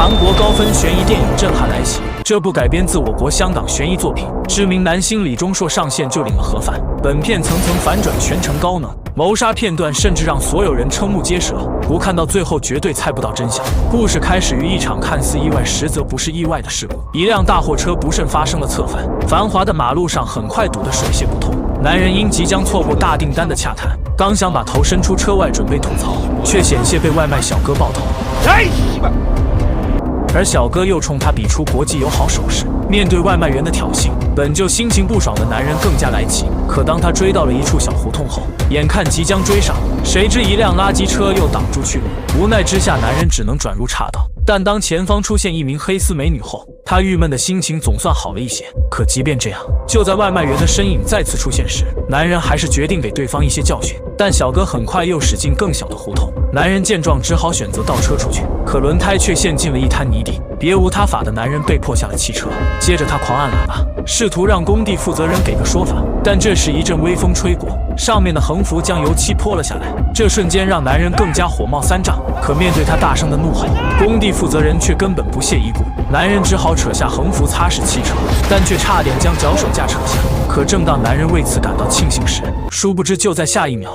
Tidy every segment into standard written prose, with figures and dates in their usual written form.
韩国高分悬疑电影《震撼来袭》，这部改编自我国香港悬疑作品，知名男星李钟硕上线就领了盒饭。本片层层反转，全程高能，谋杀片段甚至让所有人瞠目结舌，不看到最后绝对猜不到真相。故事开始于一场看似意外，实则不是意外的事故。一辆大货车不慎发生了侧翻，繁华的马路上很快堵得水泄不通。男人因即将错过大订单的洽谈，刚想把头伸出车外准备吐槽，却险些被外卖小哥爆头。而小哥又冲他比出国际友好手势。面对外卖员的挑衅，本就心情不爽的男人更加来气。可当他追到了一处小胡同后，眼看即将追上，谁知一辆垃圾车又挡住去路。无奈之下，男人只能转入岔道。但当前方出现一名黑丝美女后，他郁闷的心情总算好了一些。可即便这样，就在外卖员的身影再次出现时，男人还是决定给对方一些教训。但小哥很快又驶进更小的胡同，男人见状只好选择倒车出去，可轮胎却陷进了一滩泥地。别无他法的男人被迫下了汽车，接着他狂按喇叭，试图让工地负责人给个说法。但这时一阵微风吹过，上面的横幅将油漆泼了下来，这瞬间让男人更加火冒三丈。可面对他大声的怒吼，工地负责人却根本不屑一顾。男人只好扯下横幅擦拭汽车，但却差点将脚手架扯下。可正当男人为此感到庆幸时，殊不知就在下一秒，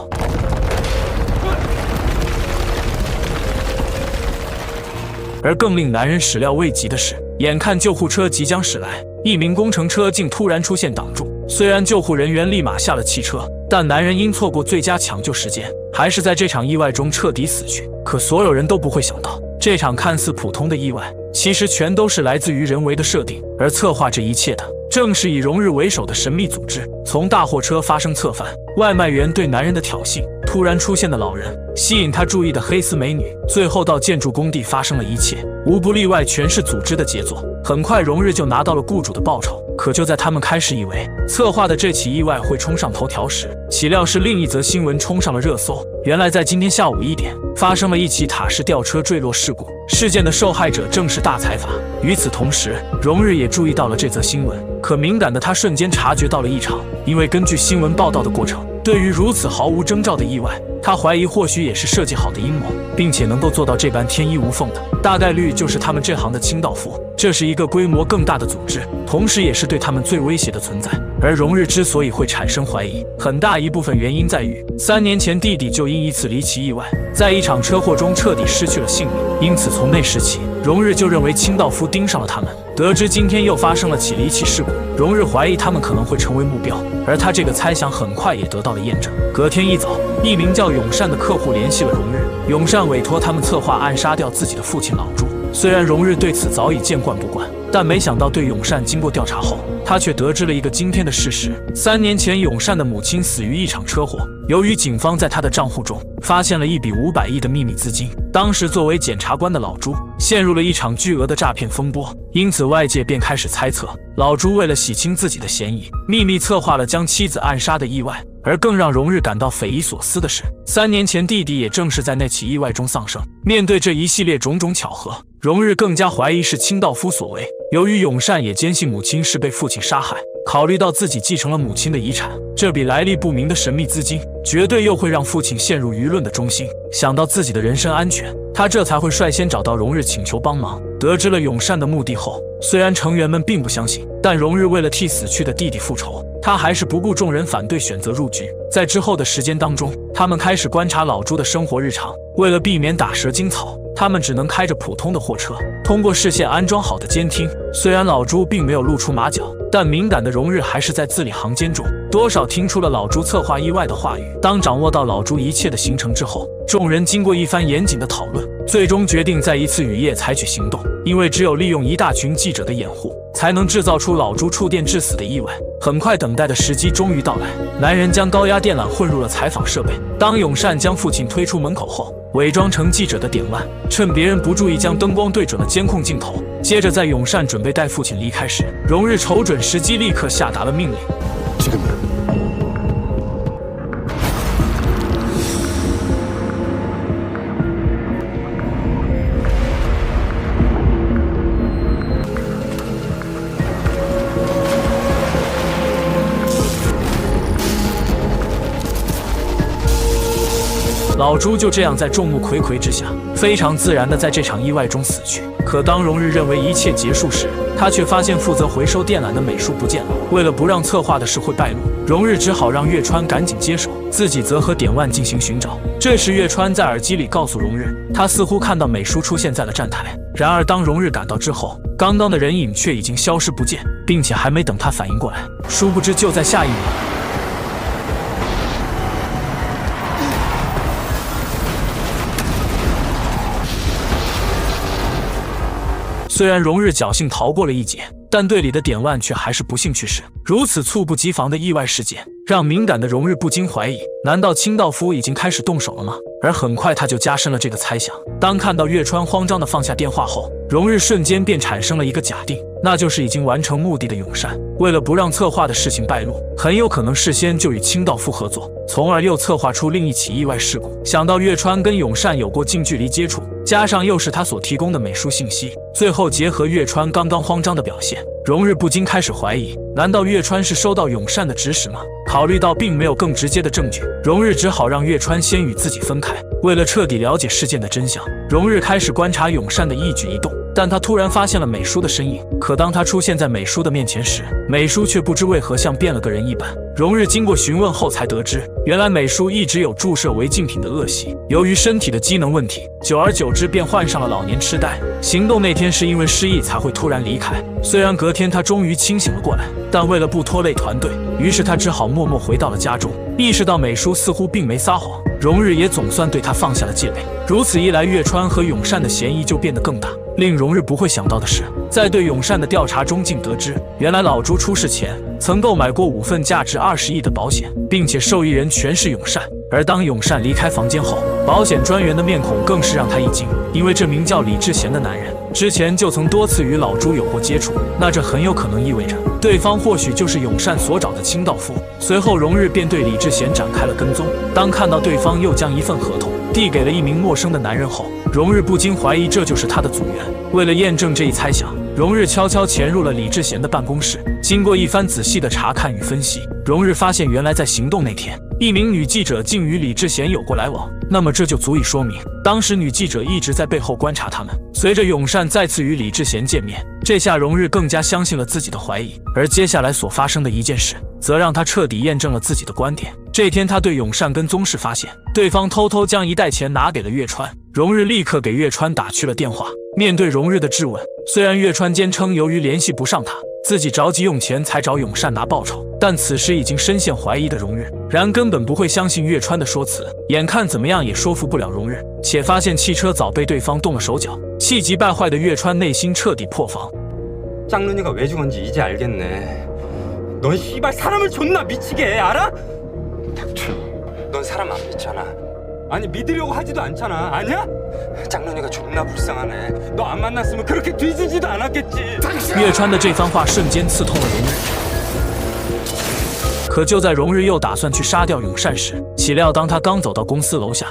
而更令男人始料未及的是，眼看救护车即将驶来，一名工程车竟突然出现挡住。虽然救护人员立马下了汽车，但男人因错过最佳抢救时间，还是在这场意外中彻底死去。可所有人都不会想到，这场看似普通的意外，其实全都是来自于人为的设定，而策划这一切的正是以荣日为首的神秘组织。从大货车发生侧翻，外卖员对男人的挑衅，突然出现的老人，吸引他注意的黑丝美女，最后到建筑工地发生了一切，无不例外全是组织的杰作。很快荣日就拿到了雇主的报酬。可就在他们开始以为策划的这起意外会冲上头条时，岂料是另一则新闻冲上了热搜。原来在今天下午1点，发生了一起塔式吊车坠落事故，事件的受害者正是大财阀。与此同时，荣日也注意到了这则新闻，可敏感的他瞬间察觉到了异常，因为根据新闻报道的过程，对于如此毫无征兆的意外，他怀疑或许也是设计好的阴谋，并且能够做到这般天衣无缝的，大概率就是他们这行的清道夫。这是一个规模更大的组织，同时也是对他们最威胁的存在。而荣日之所以会产生怀疑，很大一部分原因在于3年前弟弟就因一次离奇意外，在一场车祸中彻底失去了性命，因此从那时起，荣日就认为清道夫盯上了他们。得知今天又发生了起离奇事故，荣日怀疑他们可能会成为目标，而他这个猜想很快也得到了验证。隔天一早，一名叫永善的客户联系了荣日，永善委托他们策划暗杀掉自己的父亲老朱。虽然荣日对此早已见惯不惯，但没想到对永善经过调查后，他却得知了一个惊天的事实：3年前永善的母亲死于一场车祸。由于警方在他的账户中发现了一笔500亿的秘密资金，当时作为检察官的老朱陷入了一场巨额的诈骗风波，因此外界便开始猜测，老朱为了洗清自己的嫌疑，秘密策划了将妻子暗杀的意外。而更让荣日感到匪夷所思的是，3年前弟弟也正是在那起意外中丧生。面对这一系列种种巧合，荣日更加怀疑是清道夫所为。由于永善也坚信母亲是被父亲杀害，考虑到自己继承了母亲的遗产，这笔来历不明的神秘资金绝对又会让父亲陷入舆论的中心。想到自己的人身安全，他这才会率先找到荣日请求帮忙。得知了永善的目的后，虽然成员们并不相信，但荣日为了替死去的弟弟复仇，他还是不顾众人反对选择入局。在之后的时间当中，他们开始观察老朱的生活日常，为了避免打蛇惊草，他们只能开着普通的货车，通过视线安装好的监听。虽然老朱并没有露出马脚，但敏感的荣日还是在字里行间中多少听出了老朱策划意外的话语。当掌握到老朱一切的行程之后，众人经过一番严谨的讨论，最终决定在一次雨夜采取行动，因为只有利用一大群记者的掩护，才能制造出老朱触电致死的意外。很快，等待的时机终于到来，男人将高压电缆混入了采访设备。当永善将父亲推出门口后，伪装成记者的点腕，趁别人不注意将灯光对准了监控镜头。接着在永善准备带父亲离开时，荣日瞅准时机，立刻下达了命令。老朱就这样在众目睽睽之下，非常自然的在这场意外中死去。可当荣日认为一切结束时，他却发现负责回收电缆的美术不见了。为了不让策划的事会败露，荣日只好让月川赶紧接手，自己则和点万进行寻找。这时月川在耳机里告诉荣日，他似乎看到美术出现在了站台。然而当荣日赶到之后，刚刚的人影却已经消失不见，并且还没等他反应过来，殊不知就在下一秒，虽然荣日侥幸逃过了一劫，但队里的点万却还是不幸去世。如此猝不及防的意外事件，让敏感的荣日不禁怀疑，难道清道夫已经开始动手了吗？而很快他就加深了这个猜想。当看到月川慌张地放下电话后，荣日瞬间便产生了一个假定，那就是已经完成目的的永善，为了不让策划的事情败露，很有可能事先就与清道夫合作，从而又策划出另一起意外事故。想到月川跟永善有过近距离接触，加上又是他所提供的美术信息，最后结合月川刚刚慌张的表现，荣日不禁开始怀疑，难道月川是收到永善的指使吗？考虑到并没有更直接的证据，荣日只好让月川先与自己分开。为了彻底了解事件的真相，荣日开始观察永善的一举一动，但他突然发现了美书的身影。可当他出现在美书的面前时，美书却不知为何像变了个人一般。荣日经过询问后才得知，原来美书一直有注射违禁品的恶习，由于身体的机能问题，久而久之便患上了老年痴呆。行动那天是因为失忆才会突然离开，虽然隔天他终于清醒了过来，但为了不拖累团队，于是他只好默默回到了家中。意识到美书似乎并没撒谎，荣日也总算对他放下了戒备。如此一来，月川和永善的嫌疑就变得更大。令荣日不会想到的是，在对永善的调查中竟得知，原来老朱出事前曾购买过5份价值20亿的保险，并且受益人全是永善。而当永善离开房间后，保险专员的面孔更是让他一惊，因为这名叫李志贤的男人之前就曾多次与老朱有过接触，那这很有可能意味着对方或许就是永善所找的清道夫。随后荣日便对李志贤展开了跟踪，当看到对方又将一份合同递给了一名陌生的男人后，荣日不禁怀疑这就是他的组员。为了验证这一猜想，荣日悄悄潜入了李志贤的办公室，经过一番仔细的查看与分析，荣日发现原来在行动那天，一名女记者竟与李志贤有过来往，那么这就足以说明，当时女记者一直在背后观察他们。随着永善再次与李志贤见面，这下荣日更加相信了自己的怀疑，而接下来所发生的一件事，则让他彻底验证了自己的观点。这天他对永善跟踪时发现，对方偷偷将一袋钱拿给了月川，荣日立刻给月川打去了电话。面对荣日的质问，虽然月川坚称由于联系不上他，自己着急用钱才找永善拿报酬，但此时已经深陷怀疑的荣日然根本不会相信月川的说辞，眼看怎么样也说服不了荣日，且发现汽车早被对方动了手脚，气急败坏的月川内心彻底破防。 짱눈이가 왜 죽었는지 이제 알겠네. 넌 씨발 사람을 존나 미치게 해, 알아? 닥쳐. 넌 사람 안 믿잖아. 아니 믿으려고 하지도 않잖아. 아니야? 짱눈이가 존나 불쌍하네. 너 안 만났으면 그렇게 뒤지지도 않았겠지. 月川的这番话瞬间刺痛了荣日。可就在荣日又打算去杀掉永善时，岂料当他刚走到公司楼下，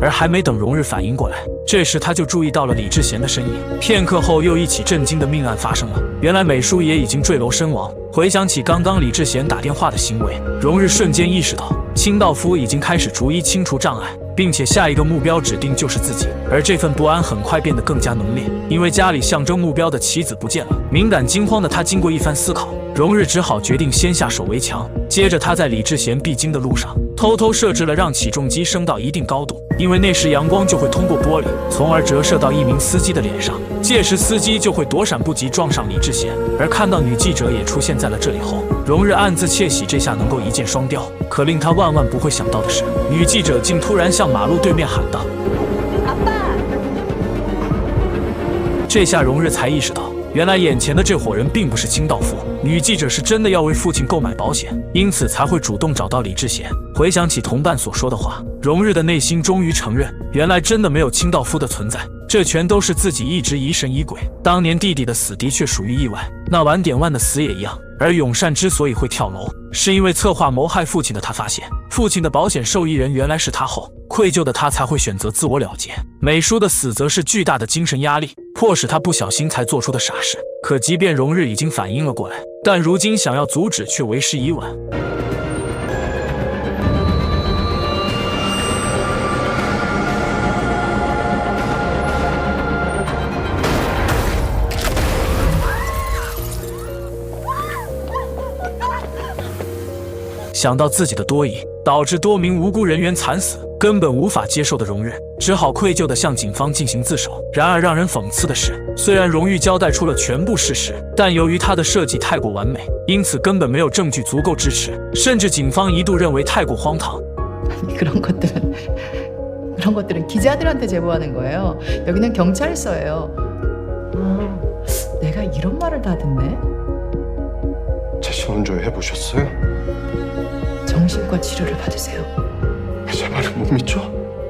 而还没等荣日反应过来，这时他就注意到了李志贤的身影。片刻后，又一起震惊的命案发生了。原来美叔也已经坠楼身亡。回想起刚刚李志贤打电话的行为，荣日瞬间意识到，清道夫已经开始逐一清除障碍，并且下一个目标指定就是自己。而这份不安很快变得更加浓烈，因为家里象征目标的棋子不见了。敏感惊慌的他经过一番思考，荣日只好决定先下手为强。接着他在李志贤必经的路上，偷偷设置了让起重机升到一定高度，因为那时阳光就会通过玻璃，从而折射到一名司机的脸上，届时司机就会躲闪不及撞上李志贤。而看到女记者也出现在了这里后，荣日暗自窃喜，这下能够一箭双雕。可令他万万不会想到的是，女记者竟突然向马路对面喊道：“阿爸！”这下荣日才意识到，原来眼前的这伙人并不是清道夫，女记者是真的要为父亲购买保险，因此才会主动找到李志贤。回想起同伴所说的话，荣日的内心终于承认，原来真的没有清道夫的存在，这全都是自己一直疑神疑鬼。当年弟弟的死的确属于意外，那晚点万的死也一样。而永善之所以会跳楼，是因为策划谋害父亲的他发现父亲的保险受益人原来是他后，愧疚的他才会选择自我了结。美叔的死则是巨大的精神压力，迫使他不小心才做出的傻事。可即便荣日已经反应了过来，但如今想要阻止却为时已晚。想到自己的多疑导致多名无辜人员惨死，根本无法接受的荣日只好愧疚地向警方进行自首。然而让人讽刺的是，虽然荣誉交代出了全部事实，但由于他的设计太过完美，因此根本没有证据足够支持，甚至警方一度认为太过荒唐。그런 것들은 기자들한테 제보하는 거예요. 여기는 경찰서예요. 내가 이런 말을 다 듣네. 재신원조 해보셨어요? 정신과 치료를 받으세요. 제 말을 못 믿죠?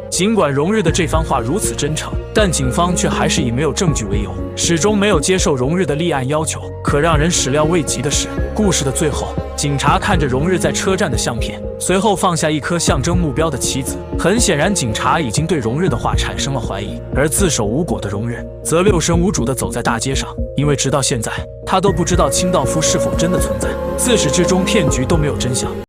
尽管荣日的这番话如此真诚，但警方却还是以没有证据为由，始终没有接受荣日的立案要求。可让人始料未及的是，故事的最后，警察看着荣日在车站的相片，随后放下一颗象征目标的棋子。很显然，警察已经对荣日的话产生了怀疑，而自首无果的荣日则六神无主地走在大街上，因为直到现在，他都不知道清道夫是否真的存在。自始至终，骗局都没有真相。